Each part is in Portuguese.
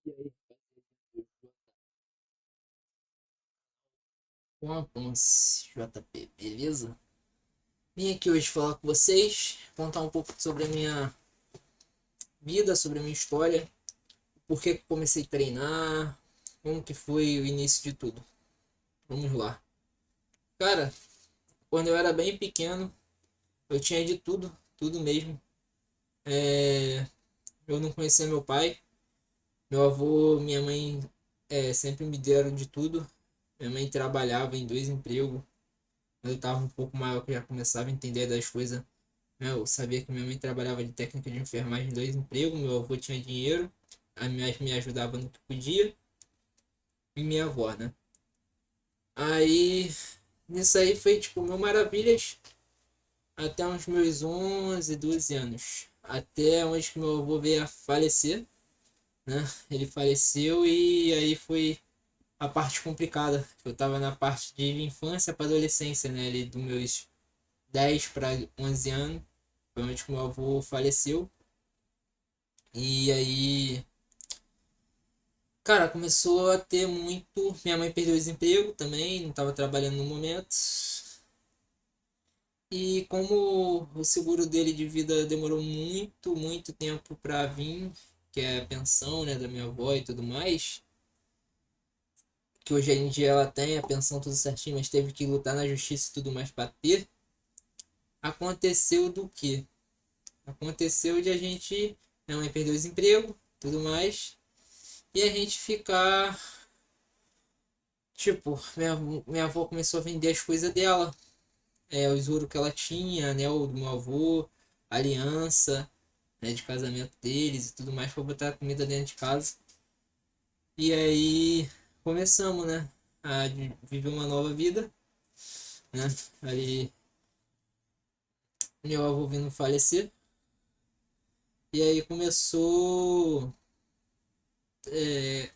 E aí, Juan Ponce, JP, beleza? Vim aqui hoje falar com vocês, contar um pouco sobre a minha vida, sobre a minha história, por que comecei a treinar, como que foi o início de tudo. Vamos lá. Cara, quando eu era bem pequeno, eu tinha de tudo, tudo mesmo. Eu não conhecia meu pai, meu avô, minha mãe sempre me deram de tudo. Minha mãe trabalhava em dois empregos, quando eu estava um pouco maior que eu já começava a entender das coisas. Eu sabia que minha mãe trabalhava de técnica de enfermagem em dois empregos, meu avô tinha dinheiro, a minha mãe me ajudava no que podia, e minha avó, né? Aí, nisso aí foi tipo mil maravilhas até uns meus 11, 12 anos. Até onde que meu avô veio a falecer, né? Ele faleceu e aí foi a parte complicada. Eu tava na parte de infância para adolescência, né? Ali dos meus 10 para 11 anos, foi onde que meu avô faleceu. E aí, cara, começou a ter muito. Minha mãe perdeu o desemprego também, não estava trabalhando no momento. E como o seguro dele de vida demorou muito, muito tempo para vir, que é a pensão, né, da minha avó e tudo mais, que hoje em dia ela tem a pensão tudo certinho, mas teve que lutar na justiça e tudo mais para ter. Aconteceu do que? Aconteceu de a gente, minha mãe perdeu o desemprego, tudo mais, e a gente ficar. Tipo, minha avó começou a vender as coisas dela, os ouro que ela tinha, anel do meu avô, aliança, né, de casamento deles e tudo mais, pra botar comida dentro de casa. E aí começamos, né, a viver uma nova vida, né? Aí meu avô vindo falecer, e aí começou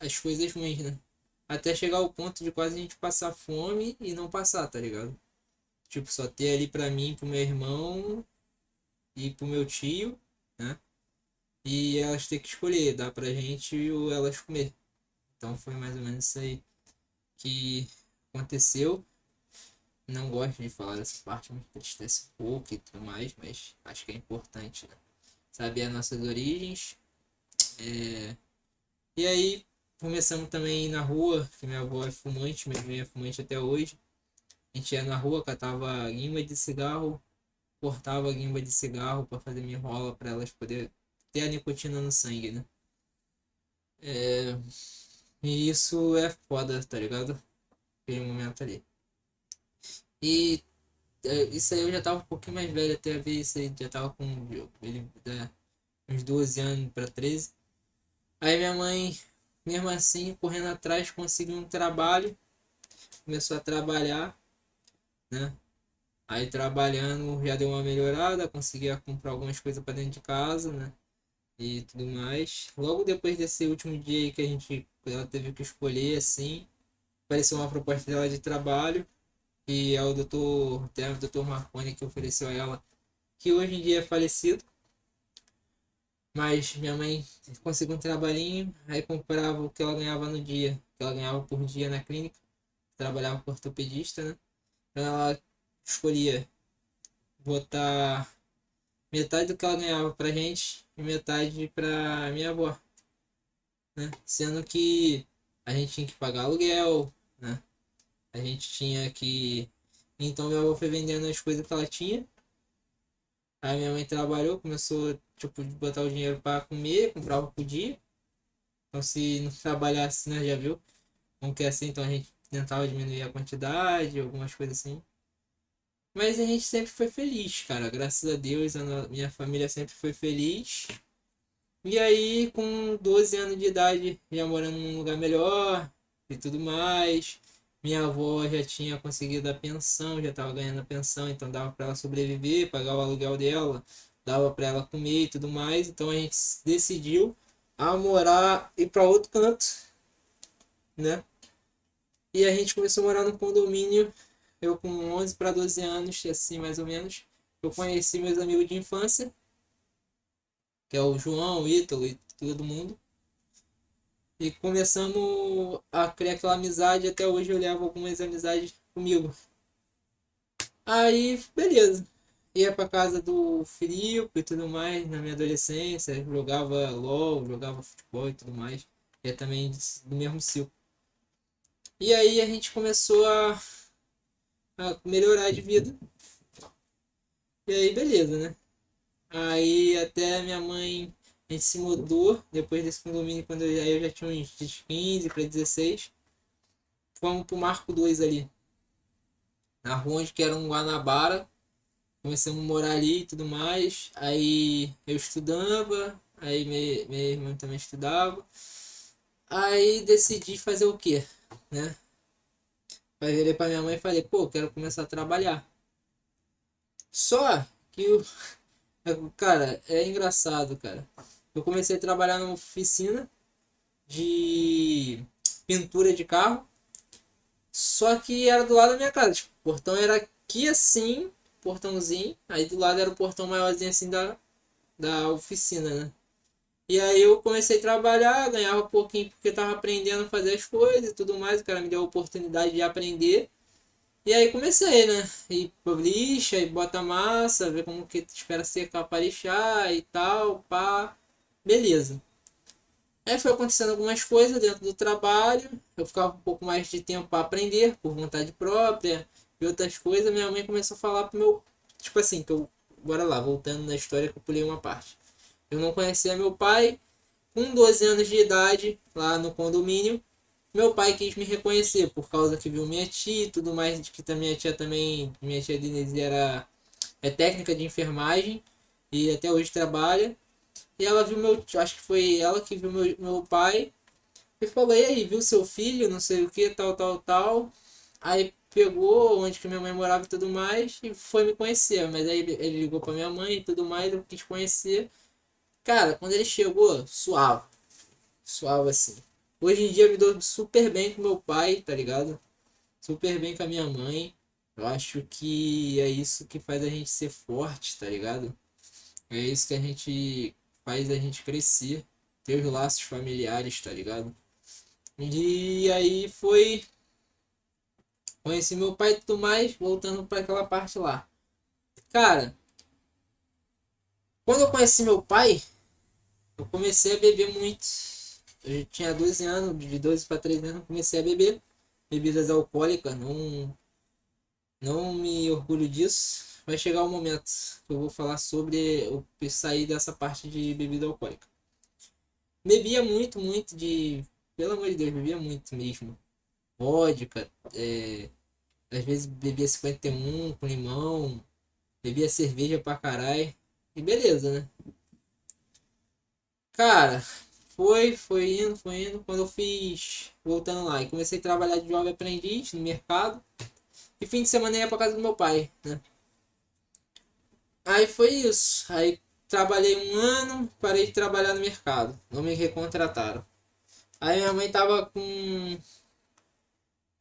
as coisas ruins, né? Até chegar ao ponto de quase a gente passar fome e não passar, tá ligado? Tipo, só ter ali pra mim, pro meu irmão e pro meu tio, né? E elas têm que escolher, dá pra gente ou elas comer. Então foi mais ou menos isso aí que aconteceu. Não gosto de falar dessa parte, me entristece um pouco e tudo mais, mas acho que é importante, né? Saber as nossas origens. E aí começamos também a ir na rua, que minha avó é fumante, minha mãe é fumante até hoje. A gente ia na rua, catava guimba de cigarro, cortava a guimba de cigarro para fazer minha rola para elas poder ter a nicotina no sangue, né? E isso é foda, tá ligado? Aquele momento ali. E isso aí eu já tava um pouquinho mais velho até ver isso aí, já tava com ele, uns 12 anos para 13. Aí minha mãe, mesmo assim, correndo atrás, conseguiu um trabalho, começou a trabalhar, né? Aí trabalhando já deu uma melhorada, conseguia comprar algumas coisas para dentro de casa, né? E tudo mais. Logo depois desse último dia aí que ela teve que escolher, assim, apareceu uma proposta dela de trabalho. E é o doutor Marconi que ofereceu a ela, que hoje em dia é falecido, mas minha mãe conseguiu um trabalhinho, aí comprava o que ela ganhava no dia, que ela ganhava por dia na clínica, trabalhava com ortopedista, né? Então ela escolhia botar metade do que ela ganhava pra gente e metade pra minha avó, né? Sendo que a gente tinha que pagar aluguel, né? A gente tinha que. Então minha avó foi vendendo as coisas que ela tinha. Aí minha mãe trabalhou, começou tipo, botar o dinheiro para comer, comprava por dia. Então se não trabalhasse, né, já viu? Como que é assim, então a gente tentava diminuir a quantidade, algumas coisas assim. Mas a gente sempre foi feliz, cara. Graças a Deus, minha família sempre foi feliz. E aí, com 12 anos de idade, já morando num lugar melhor e tudo mais. Minha avó já tinha conseguido a pensão, já estava ganhando a pensão, então dava para ela sobreviver, pagar o aluguel dela, dava para ela comer e tudo mais. Então a gente decidiu a morar e para outro canto, né? E a gente começou a morar no condomínio, eu com 11 para 12 anos, assim mais ou menos. Eu conheci meus amigos de infância, que é o João, o Ítalo e todo mundo. E começamos a criar aquela amizade. Até hoje eu levo algumas amizades comigo. Aí, beleza. Ia pra casa do Filipe e tudo mais na minha adolescência. Jogava LOL, jogava futebol e tudo mais. E é também do mesmo ciclo. E aí a gente começou a melhorar de vida. E aí, beleza, né? Aí até minha mãe, a gente se mudou depois desse condomínio, quando aí eu já tinha uns 15 para 16. Fomos pro Marco 2 ali, na rua onde que era um Guanabara. Começamos a morar ali e tudo mais. Aí eu estudava, aí minha irmã também estudava. Aí decidi fazer o quê, né? Aí virei pra minha mãe e falei, pô, quero começar a trabalhar. Só que o cara, é engraçado, cara. Eu comecei a trabalhar numa oficina de pintura de carro, só que era do lado da minha casa. Tipo, o portão era aqui assim, portãozinho, aí do lado era o portão maiorzinho assim da oficina, né? E aí eu comecei a trabalhar, ganhava um pouquinho porque tava aprendendo a fazer as coisas e tudo mais, o cara me deu a oportunidade de aprender. E aí comecei, né? E lixa, e bota massa, ver como que espera secar para lixar e tal, pá. Beleza. Aí foi acontecendo algumas coisas dentro do trabalho, eu ficava um pouco mais de tempo para aprender, por vontade própria, e outras coisas. Minha mãe começou a falar pro meu. Tipo assim, que eu. Bora lá, voltando na história que eu pulei uma parte. Eu não conhecia meu pai, com 12 anos de idade, lá no condomínio. Meu pai quis me reconhecer por causa que viu minha tia e tudo mais, que minha tia também, minha tia Denise é técnica de enfermagem e até hoje trabalha. E ela viu meu, acho que foi ela que viu meu pai e falou, e aí, viu seu filho, não sei o que, tal, tal, tal. Aí pegou onde que minha mãe morava e tudo mais e foi me conhecer. Mas aí ele ligou pra minha mãe e tudo mais, eu quis conhecer. Cara, quando ele chegou, suave, suave assim. Hoje em dia eu me dou super bem com meu pai, tá ligado? Super bem com a minha mãe. Eu acho que é isso que faz a gente ser forte, tá ligado? É isso que a gente faz a gente crescer, ter os laços familiares, tá ligado? E aí foi. Conheci meu pai e tudo mais, voltando para aquela parte lá. Cara, quando eu conheci meu pai, eu comecei a beber muito. Eu tinha 12 anos, de 12 para 13 anos, comecei a beber bebidas alcoólicas. Não me orgulho disso. Vai chegar o momento que eu vou falar sobre eu sair dessa parte de bebida alcoólica. Bebia muito, muito de. Pelo amor de Deus, bebia muito mesmo. Vodka, às vezes bebia 51 com limão, bebia cerveja pra caralho. E beleza, né? Cara, foi indo. Quando eu fiz, voltando lá, e comecei a trabalhar de jovem aprendiz no mercado. E fim de semana eu ia pra casa do meu pai, né? Aí foi isso. Aí trabalhei um ano, parei de trabalhar no mercado. Não me recontrataram. Aí minha mãe tava com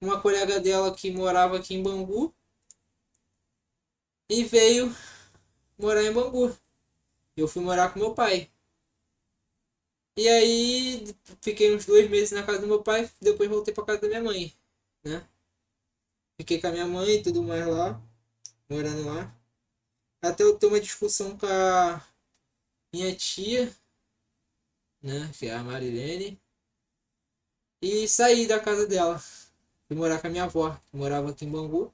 uma colega dela que morava aqui em Bangu e veio morar em Bangu. Eu fui morar com meu pai. E aí fiquei uns 2 meses na casa do meu pai, depois voltei pra casa da minha mãe, né? Fiquei com a minha mãe e tudo mais lá, morando lá. Até eu ter uma discussão com a minha tia, né? Que é a Marilene. E saí da casa dela. Fui morar com a minha avó, que morava aqui em Bangu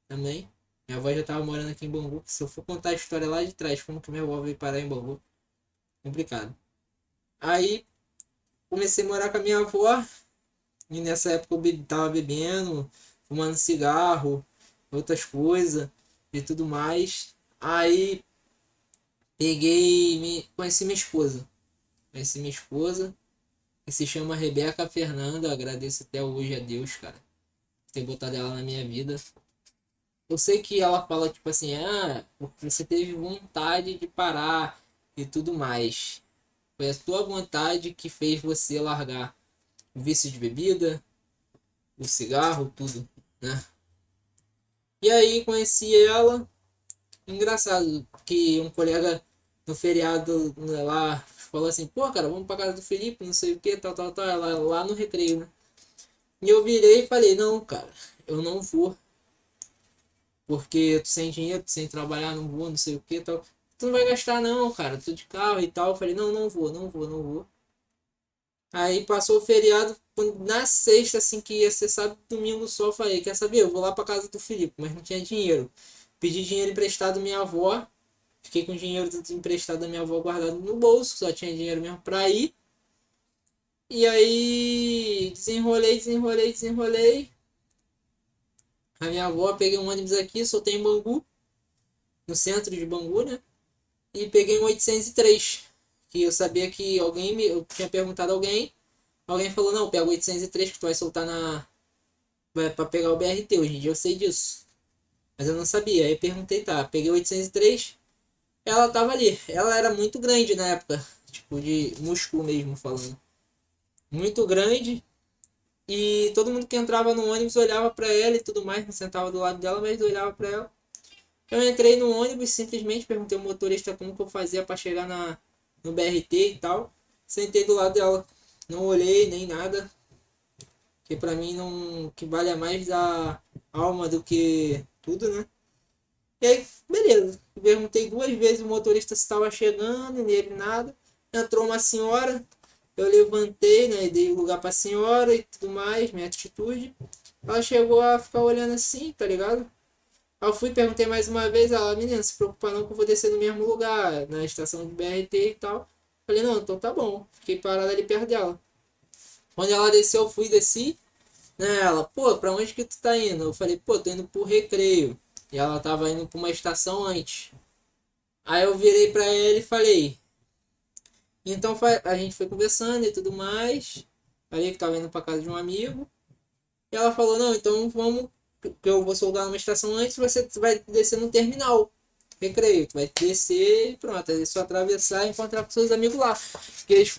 também. Minha avó já tava morando aqui em Bangu. Se eu for contar a história lá de trás, como que minha avó veio parar em Bangu, complicado. Aí comecei a morar com a minha avó. E nessa época eu tava bebendo, fumando cigarro, outras coisas e tudo mais. Aí conheci minha esposa. Conheci minha esposa, que se chama Rebeca Fernanda. Eu agradeço até hoje a Deus, cara, por ter botado ela na minha vida. Eu sei que ela fala tipo assim, porque você teve vontade de parar e tudo mais. Foi a tua vontade que fez você largar o vício de bebida, o cigarro, tudo, né? E aí conheci ela. Engraçado que um colega no feriado, né, lá, falou assim, pô, cara, vamos pra casa do Felipe, não sei o que, tal, tal, tal, lá no recreio, né? E eu virei e falei, não, cara, eu não vou, porque eu tô sem dinheiro, tô sem trabalhar, não vou, não sei o que, tal. Tu não vai gastar não, cara, tô de carro e tal. Eu falei, não, não vou, não vou, não vou. Aí passou o feriado, na sexta, assim, que ia ser sábado, domingo só, eu falei, quer saber, eu vou lá pra casa do Felipe, mas não tinha dinheiro. Pedi dinheiro emprestado da minha avó, fiquei com o dinheiro emprestado da minha avó guardado no bolso, só tinha dinheiro mesmo pra ir. E aí desenrolei. A minha avó, peguei um ônibus aqui, soltei em Bangu, no centro de Bangu, né? E peguei um 803, que eu sabia que eu tinha perguntado a alguém falou, não, pega o 803 que tu vai soltar pra pegar o BRT, hoje em dia eu sei disso. Mas eu não sabia, aí perguntei, tá, peguei o 803, ela tava ali, ela era muito grande na época, tipo de músculo mesmo falando. Muito grande, e todo mundo que entrava no ônibus olhava pra ela e tudo mais, não sentava do lado dela, mas olhava pra ela. Eu entrei no ônibus, simplesmente perguntei ao motorista como que eu fazia para chegar no BRT e tal. Sentei do lado dela. Não olhei nem nada. Que pra mim não. Que vale mais a alma do que tudo, né? E aí, beleza. Perguntei duas vezes o motorista se estava chegando, nele nada. Entrou uma senhora. Eu levantei, né? E dei lugar pra senhora e tudo mais, minha atitude. Ela chegou a ficar olhando assim, tá ligado? Aí eu fui e perguntei mais uma vez, ela, menina, se preocupa não que eu vou descer no mesmo lugar, na estação de BRT e tal. Falei, não, então tá bom. Fiquei parado ali perto dela. Quando ela desceu, eu fui e desci. Né, ela, pô, pra onde que tu tá indo? Eu falei, pô, tô indo pro Recreio. E ela tava indo pra uma estação antes. Aí eu virei pra ela e falei, então a gente foi conversando e tudo mais. Falei que tava indo pra casa de um amigo. E ela falou, não, então vamos, que eu vou soldar numa estação antes, você vai descer no terminal. Recreio, tu vai descer e pronto, é só atravessar e encontrar com seus amigos lá. Que, eles,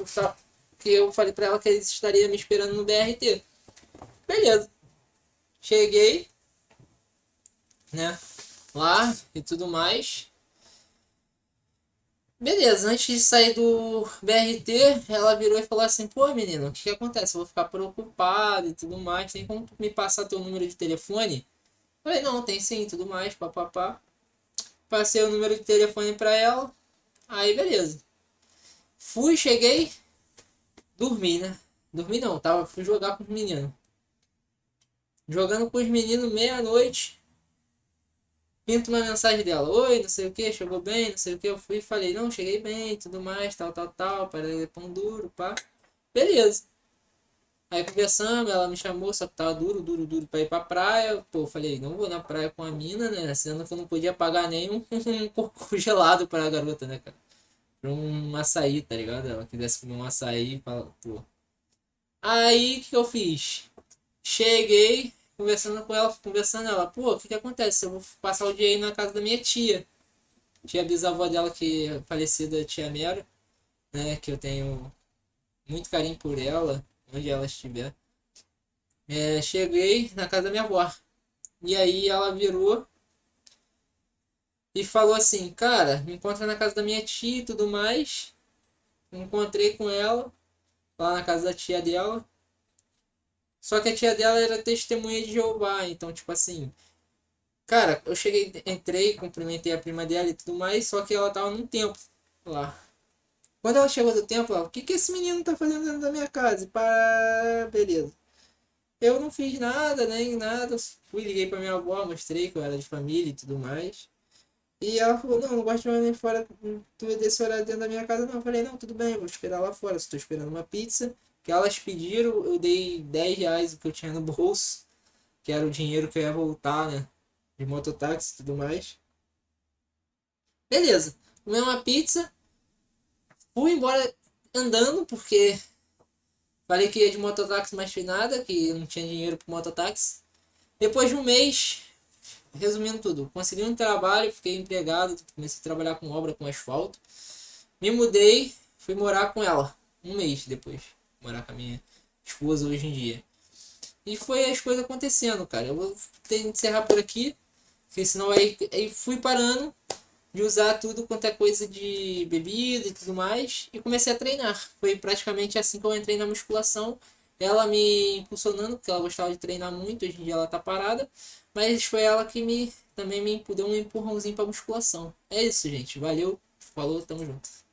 que eu falei pra ela que eles estariam me esperando no BRT. Beleza. Cheguei, né, lá e tudo mais. Beleza, antes de sair do BRT, ela virou e falou assim, pô menino, o que acontece? Eu vou ficar preocupado e tudo mais, tem como me passar teu número de telefone? Falei, não, tem sim, tudo mais, papapá. Passei o número de telefone pra ela. Aí, beleza. Cheguei, dormi, né? Dormi não, fui jogar com os meninos. Jogando com os meninos meia-noite. Pinto uma mensagem dela. Oi, não sei o que, chegou bem, não sei o que. Eu fui e falei, não, cheguei bem, tudo mais, tal, tal, tal. Para pão duro, pá. Beleza. Aí conversamos, ela me chamou, só que tava duro pra ir pra praia. Pô, eu falei, não vou na praia com a mina, né? Sendo que eu não podia pagar nem um coco gelado pra garota, né, cara? Pra um açaí, tá ligado? Ela quisesse comer um açaí, fala, pô. Aí, o que eu fiz? Cheguei, conversando com ela, conversando ela, pô, o que que acontece? Eu vou passar o dia aí na casa da minha tia. Tia bisavó dela, que é falecida, tia Mera, né? Que eu tenho muito carinho por ela, onde ela estiver. Cheguei na casa da minha avó. E aí ela virou e falou assim, cara, me encontra na casa da minha tia e tudo mais. Encontrei com ela lá na casa da tia dela. Só que a tia dela era testemunha de Jeová, então, tipo assim, cara, eu cheguei, entrei, cumprimentei a prima dela e tudo mais, só que ela tava num templo lá. Quando ela chegou do templo, ela, o que que esse menino tá fazendo dentro da minha casa? E pá, beleza. Eu não fiz nada, nem nada, fui, liguei pra minha avó, mostrei que eu era de família e tudo mais. E ela falou, não, não gosto de nem fora desse horário dentro da minha casa, não. Eu falei, não, tudo bem, eu vou esperar lá fora. Estou esperando uma pizza. Que elas pediram, eu dei R$ 10 o que eu tinha no bolso, que era o dinheiro que eu ia voltar, né? De mototáxi e tudo mais. Beleza. Comi uma pizza, fui embora andando, porque falei que ia de mototáxi, mas fiz nada, que eu não tinha dinheiro pro mototáxi. Depois de um mês, resumindo tudo, consegui um trabalho, fiquei empregado, comecei a trabalhar com obra, com asfalto. Me mudei, fui morar com ela. Um mês depois. Morar com a minha esposa hoje em dia. E foi as coisas acontecendo, cara. Eu vou ter que encerrar por aqui. Porque senão aí fui parando. de usar tudo quanto é coisa de bebida e tudo mais, e comecei a treinar. Foi praticamente assim que eu entrei na musculação, ela me impulsionando, porque ela gostava de treinar muito, hoje em dia ela tá parada, mas foi ela que me também me deu um empurrãozinho pra musculação. É isso, gente. Valeu, falou, tamo junto.